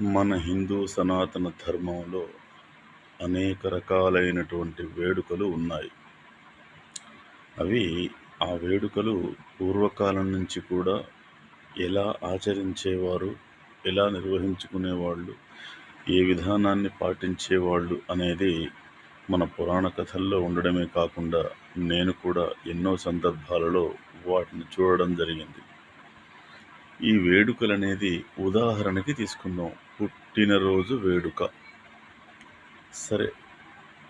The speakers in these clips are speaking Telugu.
మన హిందూ సనాతన ధర్మంలో అనేక రకాలైనటువంటి వేడుకలు ఉన్నాయి. అవి ఆ వేడుకలు పూర్వకాలం నుంచి కూడా ఎలా ఆచరించేవారు, ఎలా నిర్వహించుకునేవాళ్ళు, ఏ విధానాన్ని పాటించేవాళ్ళు అనేది మన పురాణ కథల్లో ఉండడమే కాకుండా నేను కూడా ఎన్నో సందర్భాలలో వాటిని చూడడం జరిగింది. ఈ వేడుకలనేది ఉదాహరణకి తీసుకుందాం. పుట్టినరోజు వేడుక. సరే,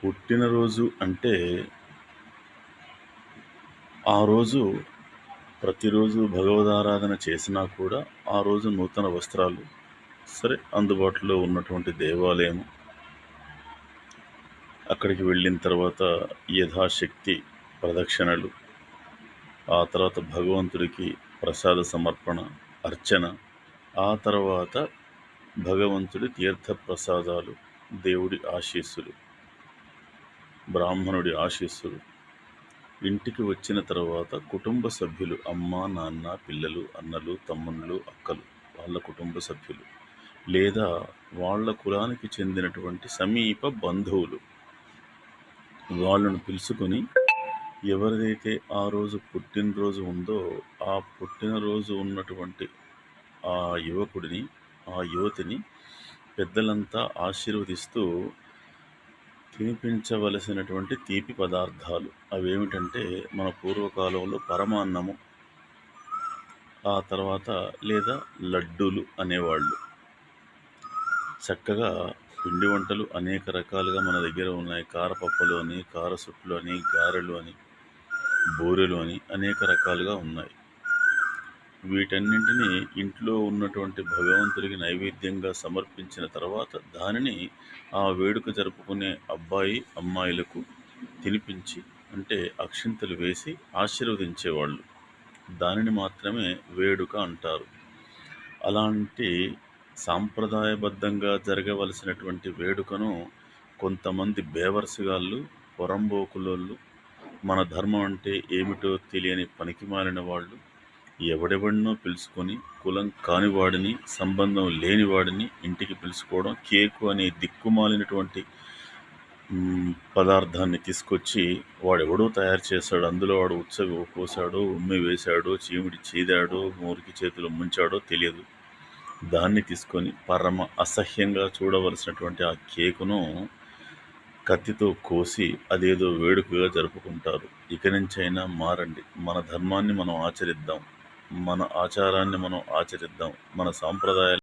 పుట్టినరోజు అంటే ఆ రోజు ప్రతిరోజు భగవదారాధన చేసినా కూడా ఆ రోజు నూతన వస్త్రాలు, సరే అందుబాటులో ఉన్నటువంటి దేవాలయం, అక్కడికి వెళ్ళిన తర్వాత యథాశక్తి ప్రదక్షిణలు, ఆ తర్వాత భగవంతుడికి ప్రసాద సమర్పణ, అర్చన, ఆ తర్వాత భగవంతుడి తీర్థ ప్రసాదాలు, దేవుడి ఆశీస్సులు, బ్రాహ్మణుడి ఆశీస్సులు. ఇంటికి వచ్చిన తర్వాత కుటుంబ సభ్యులు, అమ్మ, నాన్న, పిల్లలు, అన్నలు, తమ్ముళ్ళు, అక్కలు, వాళ్ళ కుటుంబ సభ్యులు, లేదా వాళ్ళ కులానికి చెందినటువంటి సమీప బంధువులు, వాళ్ళను పిలుచుకొని ఎవరిదైతే ఆ రోజు పుట్టినరోజు ఉందో ఆ పుట్టినరోజు ఉన్నటువంటి ఆ యువకుడిని, ఆ యువతిని పెద్దలంతా ఆశీర్వదిస్తూ తినిపించవలసినటువంటి తీపి పదార్థాలు అవేమిటంటే మన పూర్వకాలంలో పరమాన్నము, ఆ తర్వాత లేదా లడ్డూలు అనేవాళ్ళు. చక్కగా పిండి వంటలు అనేక రకాలుగా మన దగ్గర ఉన్నాయి. కారపప్పులు అని, కారసుట్లు అని, గారెలు అని, బూరెలు అని అనేక రకాలుగా ఉన్నాయి. వీటన్నింటినీ ఇంట్లో ఉన్నటువంటి భగవంతుడికి నైవేద్యంగా సమర్పించిన తర్వాత దానిని ఆ వేడుక జరుపుకునే అబ్బాయి అమ్మాయిలకు తినిపించి, అంటే అక్షింతలు వేసి ఆశీర్వదించేవాళ్ళు. దానిని మాత్రమే వేడుక అంటారు. అలాంటి సాంప్రదాయబద్ధంగా జరగవలసినటువంటి వేడుకను కొంతమంది బేవర్సుగాళ్ళు, పొరంబోకులోళ్ళు, మన ధర్మం అంటే ఏమిటో తెలియని పనికిమాలిన వాళ్ళు ఎవడెవడినో పిలుచుకొని కులం కానివాడిని, సంబంధం లేనివాడిని ఇంటికి పిలుచుకోవడం, కేకు అనే దిక్కుమాలినటువంటి పదార్థాన్ని తీసుకొచ్చి వాడెవడో తయారు చేశాడు, అందులో వాడు ఉచ్చగా పోసాడో, ఉమ్మి వేశాడో, చీమిడి చీదాడో, మురికి చేతులు ముంచాడో తెలియదు. దాన్ని తీసుకొని పరమ అసహ్యంగా చూడవలసినటువంటి ఆ కేకును కత్తితో కోసి అదేదో వేడుకగా జరుపుకుంటారు. ఇక నుంచైనా మారండి. మన ధర్మాన్ని మనం ఆచరిద్దాం, మన ఆచారాన్ని మనం ఆచరిద్దాం, మన సాంప్రదాయాలు